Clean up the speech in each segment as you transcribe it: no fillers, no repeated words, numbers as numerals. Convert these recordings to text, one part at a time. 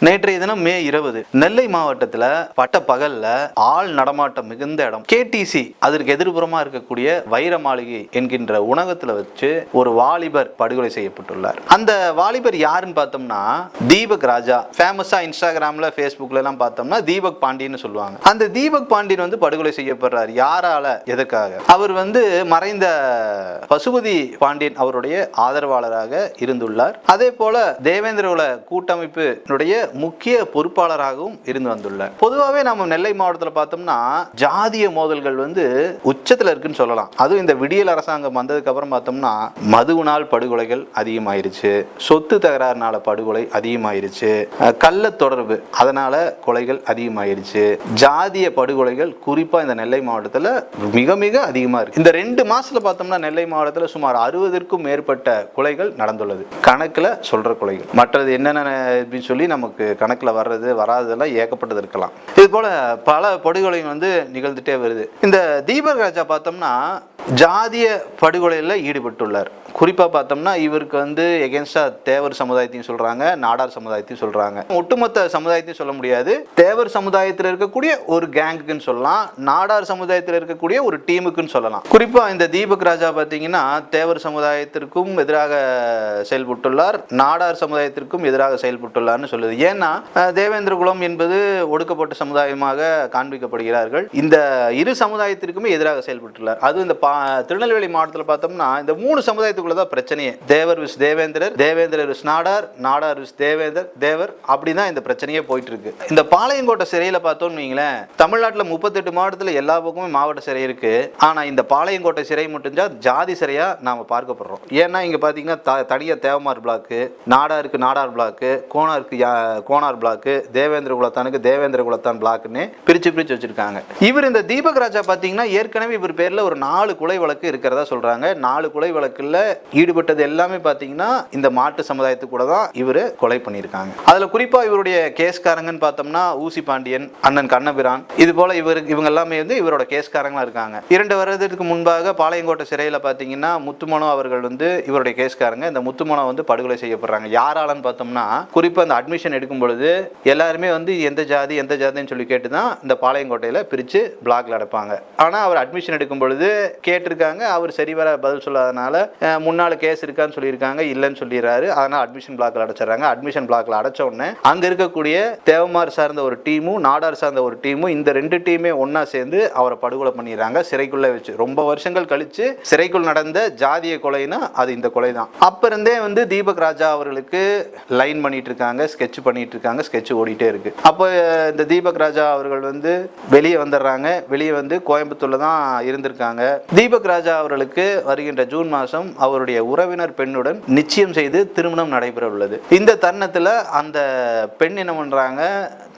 நேற்றைய தினம் மே 20 நெல்லை மாவட்டத்தில் பட்ட பகல்ல ஆள் நடமாட்டம் மிகுந்த இடம் கேடிசி அதற்கு எதிர்ப்புறமா இருக்கக்கூடிய வைர மாளிகை என்கின்ற உணவகத்துல வச்சு ஒரு வாலிபர் படுகொலை செய்யப்பட்டுள்ளார். அந்த வாலிபர் யாருன்னு பார்த்தோம்னா தீபக் ராஜா. ஃபேமஸா இன்ஸ்டாகிராம்ல ஃபேஸ்புக்ல எல்லாம் பார்த்தோம்னா தீபக் பாண்டியன்னு சொல்லுவாங்க. அந்த தீபக் பாண்டியன் வந்து படுகொலை செய்யப்படுறார். யாரால, எதற்காக? அவர் வந்து மறைந்த பசுபதி பாண்டியன் அவருடைய ஆதரவாளராக இருந்துள்ளார். அதே போல தேவேந்திர குல கூட்டமைப்பினுடைய முக்கிய பொறுப்பாளராகவும் இருந்து வந்துள்ளார். பொதுவாகவே நம்ம நெல்லை மாவட்டத்தில் பார்த்தோம்னா ஜாதிய மோதல்கள் வந்து உச்சத்தில் இருக்குன்னு சொல்லலாம். அதுவும் இந்த விடியல் அரசாங்கம் வந்ததுக்கு அப்புறம் பார்த்தோம்னா மதுவினால் படுகொலைகள் அதிகமாயிருச்சு, சொத்து தகராறுனால படுகொலை அதிகமாயிருச்சு, கள்ள தொடர்பு அதனால கொலைகள் அதிகமாயிருச்சு, ஜாதிய படுகொலைகள் குறிப்பா இந்த நெல்லை மாவட்டத்தில் மிக மிக அதிகமா இருக்கு. இந்த 2 மாசத்துல பார்த்தோம்னா நெல்லை மாவட்டத்தில் சுமார் 60க்கும் மேற்பட்ட கொலைகள் நடந்துள்ளது. கணக்குல சொல்ற கொலைகள், மற்றது என்னென்ன சொல்லி நமக்கு கணக்குல வர்றது வராதெல்லாம் ஏகப்பட்டது இருக்கலாம். இது போல பல படுகொலைகள் வந்து நிகழ்ந்துட்டே வருது. இந்த தீபக் ராஜா பார்த்தோம்னா ஜாதிய படுகொலையில் ஈடுபட்டுள்ளார். குறிப்பா பார்த்தோம்னா இவருக்கு வந்து எகென்ஸ்டா தேவர் சமுதாயத்தையும் சொல்றாங்க, நாடார் சமுதாயத்தையும் சொல்றாங்க. ஒட்டுமொத்த சமுதாயத்தையும் சொல்ல முடியாது. தேவர் சமுதாயத்தில் இருக்கக்கூடிய ஒரு கேங்குன்னு சொல்லலாம், நாடார் சமுதாயத்தில் இருக்கக்கூடிய ஒரு டீமுக்குன்னு சொல்லலாம். குறிப்பா இந்த தீபக் ராஜா பார்த்தீங்கன்னா தேவர் சமுதாயத்திற்கும் எதிராக செயல்பட்டுள்ளார், நாடார் சமுதாயத்திற்கும் எதிராக செயல்பட்டுள்ளார்னு சொல்லுது. ஏன்னா தேவேந்திர குலம் என்பது ஒடுக்கப்பட்ட சமுதாயமாக காண்பிக்கப்படுகிறார்கள். இந்த இரு சமுதாயத்திற்குமே எதிராக செயல்பட்டுள்ளார். அது இந்த திருநெல்வேலி மாவட்டத்தில் பார்த்தோம்னா இந்த 3 சமுதாயத்துக்குள்ளதான் பிரச்சனையே. தேவர் விஸ் தேவேந்திரர், தேவேந்திரர் விஸ் நாடார், நாடார் விஸ் தேவேந்தர், தேவர், அப்படிதான் இந்த பிரச்சனையே போயிட்டு இருக்கு. இந்த பாளையங்கோட்டை சிறையில பார்த்தோம்னு வைங்களேன், தமிழ்நாட்டில் 38 மாவட்டத்தில் எல்லா பக்கமும் மாவட்ட சிறை இருக்கு. ஆனா இந்த பாளையங்கோட்டை சிறை மட்டும் ஜாதி சிறையா நாம பார்க்கப்படுறோம். ஏன்னா இங்க பாத்தீங்கன்னா தனியா தேவமார் பிளாக்கு, நாடாருக்கு நாடார் பிளாக்கு, கோனாருக்கு கோனார் பிளாக்கு, தேவேந்திர குலத்தானுக்கு தேவேந்திர குலத்தான் பிளாக்னு பிரிச்சு வச்சிருக்காங்க. இவர் இந்த தீபக் ராஜா பாத்தீங்கன்னா ஏற்கனவே இவர் பேர்ல ஒரு 4 கொலை வழக்கு இருக்கிறதா சொல்றாங்க. 4 கொலை வழக்குல ஈடுபட்டது எல்லாமே பாத்தீங்கன்னா இந்த மாட்டு சமுதாயத்துக்கு கூட தான் இவரு கொலை பண்ணியிருக்காங்க. அதுல குறிப்பா இவருடைய கேஸ்காரங்கன்னு பார்த்தோம்னா ஊசி பாண்டியன், அண்ணன் கண்ணபிரான், இது போல இவங்க எல்லாமே வந்து இவரோட கேஸ்காரங்களா இருக்காங்க. 2 வருடத்துக்கு முன்பாக பாளையங்கோட்டை சிறையில பாத்தீங்கன்னா முத்துமனோ அவர்கள் வந்து இவருடைய கேஸ்காரங்க. இந்த முத்துமனோ வந்து படுகொலை செய்யப்படுறாங்க. யாராலன்னு பார்த்தோம்னா குறிப்பா இந்த அட்மிஷன் எடுக்கும் பொழுது எல்லாருமே வந்து எந்த ஜாதின்னு சொல்லி கேட்டுதான் இந்த பாளையங்கோட்டையில பிரிச்சு பிளாக்ல அடைப்பாங்க. ஆனா அவர் அட்மிஷன் எடுக்கும் பொழுது கேட்டிருக்காங்க, அவர் சரிவர பதில் சொல்லாதனால முன்னால கேஸ் இருக்கான்னு சொல்லியிருக்காங்க, இல்லைன்னு சொல்லிடுறாரு. அதனால அட்மிஷன் பிளாக்ல அடைச்சிடறாங்க. அட்மிஷன் பிளாக்ல அடைச்ச உடனே அங்க இருக்கக்கூடிய தேவமார் சார்ந்த ஒரு டீமும் நாடார் சார்ந்த ஒரு டீமும் இந்த 2 டீமே ஒன்னா சேர்ந்து அவரை படுகொலை பண்ணிடுறாங்க சிறைக்குள்ள வச்சு. ரொம்ப வருஷங்கள் கழிச்சு சிறைக்குள் நடந்த ஜாதிய கொலைனா அது இந்த கொலை தான். அப்ப இருந்தே வந்து தீபக் ராஜா அவர்களுக்கு லைன் பண்ணிட்டு இருக்காங்க, ஸ்கெட்ச் பண்ணிட்டு இருக்காங்க, ஸ்கெட்ச் ஓடிட்டே இருக்கு. அப்போ இந்த தீபக் ராஜா அவர்கள் வந்து வெளியே வந்துடுறாங்க. வெளியே வந்து கோயம்புத்தூர்ல தான் இருந்திருக்காங்க. தீபக் ராஜா அவர்களுக்கு வருகின்ற ஜூன் மாதம் அவருடைய உறவினர் பெண்ணுடன் நிச்சயம் செய்து திருமணம் நடைபெற உள்ளது. இந்த தருணத்தில் அந்த பெண் என்ன பண்றாங்க,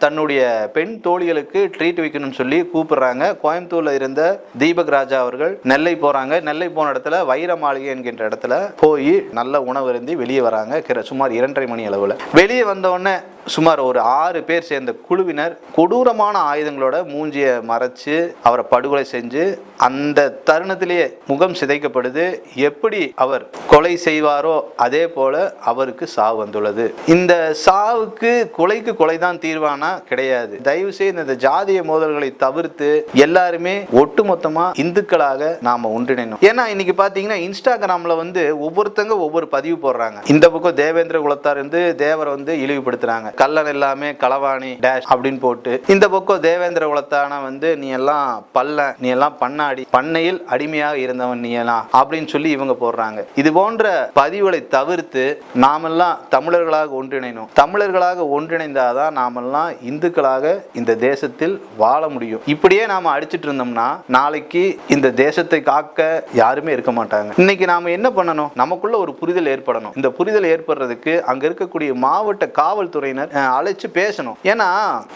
தன்னுடைய பெண் தோழிகளுக்கு ட்ரீட் வைக்கணும்னு சொல்லி கூப்பிடுறாங்க. கோயம்புத்தூர்ல இருந்த தீபக் ராஜா அவர்கள் நெல்லை போறாங்க. நெல்லை போன இடத்துல வைர மாளிகை என்கின்ற இடத்துல போய் நல்ல உணவு அருந்தி வெளியே வராங்க. சுமார் 2:30 மணி அளவுல வெளியே வந்த உடனே சுமார் ஒரு 6 பேர் சேர்ந்த குழுவினர் கொடூரமான ஆயுதங்களோட மூஞ்சிய மறைச்சு அவரை படுகொலை செஞ்சு அந்த தருணத்திலேயே முகம் சிதைக்கப்படுது. எப்படி அவர் கொலை செய்வாரோ அதே போல அவருக்கு சாவு வந்துள்ளது. இந்த சாவுக்கு கொலைக்கு கொலைதான் தீர்வானா கிடையாது. தயவு செய்து இந்த ஜாதிய மோதல்களை தவிர்த்து எல்லாருமே ஒட்டுமொத்தமா இந்துக்களாக நாம ஒன்றிணைணும். ஏன்னா இன்னைக்கு பாத்தீங்கன்னா இன்ஸ்டாகிராம்ல வந்து ஒவ்வொருத்தங்க ஒவ்வொரு பதிவு போடுறாங்க. இந்த பக்கம் தேவேந்திர குலத்தார் வந்து தேவரை வந்து இழிவுபடுத்துறாங்க, கல்லன் எல்லாமே களவாணி டேஷ் அப்படின்னு போட்டு, இந்த பக்கம் தேவேந்திர குலத்தான வந்து நீ எல்லாம் பல்ல, நீ எல்லாம் பண்ணாடி, பண்ணையில் அடிமையாக இருந்தவன் நீ எல்லாம் அப்படின்னு சொல்லி இவங்க போடுறாங்க. இது போன்ற பதிவுகளை தவிர்த்து நாமெல்லாம் தமிழர்களாக ஒன்றிணைணும். தமிழர்களாக ஒன்றிணைந்தாதான் நாமெல்லாம் இந்துக்களாக இந்த தேசத்தில் வாழ முடியும். இப்படியே நாம அடிச்சிட்டு இருந்தோம்னா நாளைக்கு இந்த தேசத்தை காக்க யாருமே இருக்க மாட்டாங்க. இன்னைக்கு நாம என்ன பண்ணணும், நமக்குள்ள ஒரு புரிதல் ஏற்படணும். இந்த புரிதல் ஏற்படுறதுக்கு அங்க இருக்கக்கூடிய மாவட்ட காவல்துறையினர் அழைச்சு பேசணும். ஏன்னா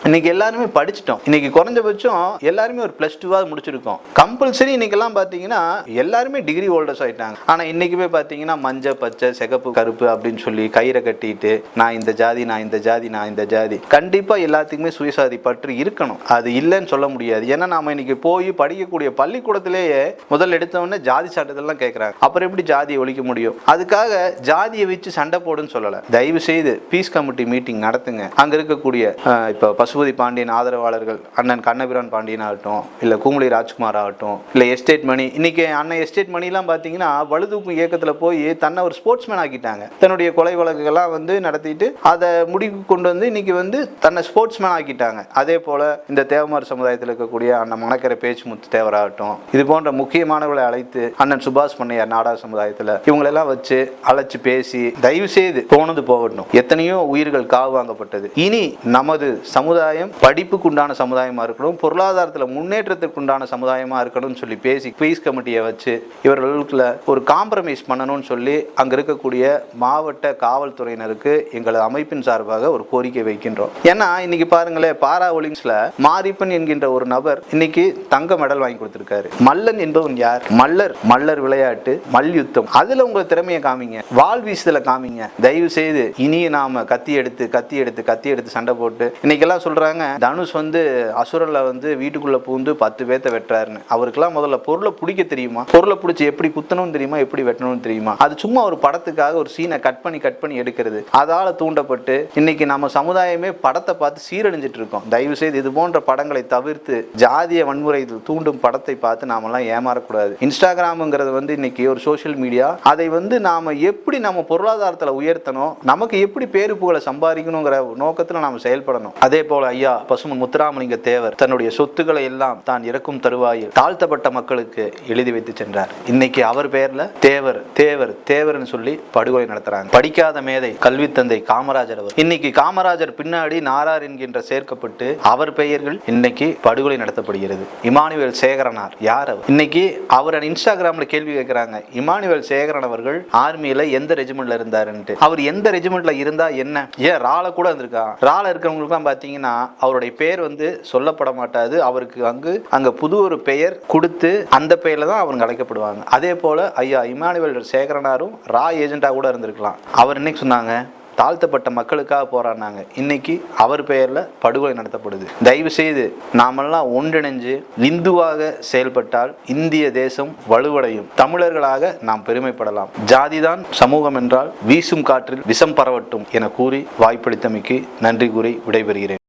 இன்னைக்கு எல்லாருமே படிச்சிட்டோம். இன்னைக்கு குறைஞ்சபட்சம் எல்லாருமே ஒரு +2 முடிச்சிருக்கோம். கம்பல்சரி இன்னைக்கு எல்லாம் பாத்தீங்கன்னா எல்லாருமே டிகிரி ஹோல்டர்ஸ் ஆயிட்டாங்க. ஆனா இன்னைக்குமே பாத்தீங்கன்னா மஞ்சள் பச்சை சிகப்பு கருப்பு அப்படின்னு சொல்லி கயிறை கட்டிட்டு நான் இந்த ஜாதி நான் இந்த ஜாதி நான் இந்த ஜாதி, கண்டிப்பா எல்லாத்துக்குமே சுயசாதி பற்றி இருக்கணும். அது இல்லைன்னு சொல்ல முடியாது. ஏன்னா நாம இன்னைக்கு போய் படிக்கக்கூடிய பள்ளிக்கூடத்திலேயே முதல் எடுத்தவொடனே ஜாதி சான்றிதழ்லாம் கேட்கறாங்க. அப்புறம் எப்படி ஜாதியை ஒழிக்க முடியும்? அதுக்காக ஜாதியை வச்சு சண்டை போடுன்னு சொல்லல. தயவு செய்து பீஸ் கமிட்டி மீட்டிங் நடத்துங்க. அங்க இருக்கக்கூடிய இப்ப பசுபதி பாண்டியன் ஆதரவாளர்கள் அண்ணன் கண்ணபிரான் பாண்டியன் ஆகட்டும், இல்ல கூமுளி ராஜ்குமார் ஆகட்டும், இல்ல எஸ்டேட் மணி, இன்னைக்கு அண்ணன் எஸ்டேட் மணி எல்லாம் பாத்தீங்கன்னா பளுதூக்கும் இயக்கத்துல போய் தன்னை ஒரு ஸ்போர்ட்ஸ்மேன் ஆக்கிட்டாங்க. தன்னுடைய கொலை வழக்குகள்லாம் நடத்திட்டு அதை முடிவு கொண்டு இன்னைக்கு தன்னை ஸ்போர்ட்ஸ்மேன் ஆக்கிட்டாங்க. அதே போல இந்த தேவமார் சமுதாயத்தில் இருக்கக்கூடிய அண்ணன் மணக்கரை பேச்சுமுத்து தேவராகட்டும், இது போன்ற முக்கியமானவர்களை அழைத்து அண்ணன் சுபாஷ் பண்ணையார் நாடார் சமுதாயத்தில் இவங்களெல்லாம் வச்சு அழைச்சு பேசி தயவு செய்து போனது போகட்டும். எத்தனையோ உயிர்கள் காவு வாங்கப்பட்டது. இனி நமது சமுதாயம் படிப்புக்கு உண்டான சமுதாயமா இருக்கணும், பொருளாதாரத்தில் முன்னேற்றத்துக்கு உண்டான சமுதாயமா இருக்கணும்னு சொல்லி பேசி பீஸ் கமிட்டியை வச்சு இவர்களுக்குள்ள ஒரு காம்ப்ரமைஸ் பண்ணணும்னு சொல்லி அங்க இருக்கக்கூடிய மாவட்ட காவல்துறையினருக்கு எங்களது அமைப்பின் சார்பாக ஒரு கோரிக்கை வைக்கின்றோம். ஏன்னா இன்னைக்கு பாருங்களேன், பாரா ஒலிம்பிக்ஸ்ல மாரிப்பன் என்கின்ற ஒரு நபர் இன்னைக்கு தங்க மெடல் வாங்கி கொடுத்திருக்காரு. மல்லன் என்பவன் யார்? மல்லர் விளையாட்டு மல்யுத்தம், அதுல உங்க திறமையை காமிங்க, வாள் வீசுதல காமிங்க. தயவு செய்து இனி நாம கத்தி எடுத்து சண்டை போட்டு இன்னைக்கெல்லாம் சொல்றாங்க தனுஷ் அசுரல்ல வீட்டுக்குள்ள பூந்து 10 பேத்த வெட்டுறாருன்னு. அவருக்கெல்லாம் முதல்ல பொருளை பிடிக்க தெரியுமா? பொருளை பிடிச்சி எப்படி குத்தணும் தெரியுமா, எப்படி வெட்டணும் தெரியுமா? அது சும்மா ஒரு படத்துக்காக ஒரு சீனை கட் பண்ணி எடுக்கிறது. அதால தூண்டப்பட்டு இன்னைக்கு நம்ம சமுதாயமே படத்தை பார்த்து சீரழிஞ்சிட்டு இருக்கோம். தயவு செய்து இது போன்ற படங்களை தவிர்த்து ஜாதிய வன்முறை தூண்டும் படத்தை பார்த்து நாமெல்லாம் ஏமாறக்கூடாது. இன்ஸ்டாகிராம்ங்கிறது இன்னைக்கு ஒரு சோசியல் மீடியா. அதை நாம எப்படி நம்ம பொருளாதாரத்தில் உயர்த்தணும், நமக்கு எப்படி பேரு புகழை சம்பாதிக்கணுங்கிற நோக்கத்தில் நாம செயல்படணும். அதே போல ஐயா பசுமன் முத்துராமலிங்க தேவர் தன்னுடைய சொத்துக்களை எல்லாம் தான் இறக்கும் தருவாயில் தாழ்த்தப்பட்ட மக்களுக்கு எழுதி வைத்து சென்றார். இன்னைக்கு அவர் பெயர்ல தேவர்னு சொல்லி படுகொலை நடத்துறாங்க. படிக்காத மேதை கல்வி தந்தை காமராஜர் அவர். இன்னைக்கு காமராஜர் பின்னாடி நாரார் என்கின்ற சேர்க்கப்பட்டு அவர் பெயர்கள் இன்னைக்கு படுகொலை நடத்தப்படுகிறது. இமானுவேல் சேகரனார் யார் அவர்? இன்னைக்கு அவர் இன்ஸ்டாகிராம்ல கேள்வி கேட்கிறாங்க, இமானுவேல் சேகரன் அவர்கள் ஆர்மியில எந்த ரெஜிமெண்ட்ல இருந்தாருன்ட்டு. அவர் எந்த ரெஜிமெண்ட்ல இருந்தா என்ன? ஏன் ரால கூட இருந்திருக்கா? ரால இருக்கிறவங்களுக்கு எல்லாம் பாத்தீங்கன்னா அவருடைய பெயர் சொல்லப்பட மாட்டாது. அவருக்கு அங்க புது ஒரு பெயர் கொடுத்து அந்த பெயர்ல தான் அவங்க அழைக்கப்படுவாங்க. அதே போல ஐயா இமானுவேல் சேகரனாரும் ரா ஏஜென்டா கூட இருந்திருக்கலாம். அவர் இன்னைக்கு சொன்னாங்க தாழ்த்தப்பட்ட மக்களுக்காக போராடினாங்க. இன்னைக்கு அவர் பெயர்ல படுகொலை நடத்தப்படுது. தயவு செய்து நாமெல்லாம் ஒன்றிணைஞ்சு இந்துவாக செயல்பட்டால் இந்திய தேசம் வலுவடையும். தமிழர்களாக நாம் பெருமைப்படலாம். ஜாதிதான் சமூகம் என்றால் வீசும் காற்றில் விஷம் பரவட்டும் என கூறி வாய்ப்பளித்தமைக்கு நன்றி கூறி விடைபெறுகிறேன்.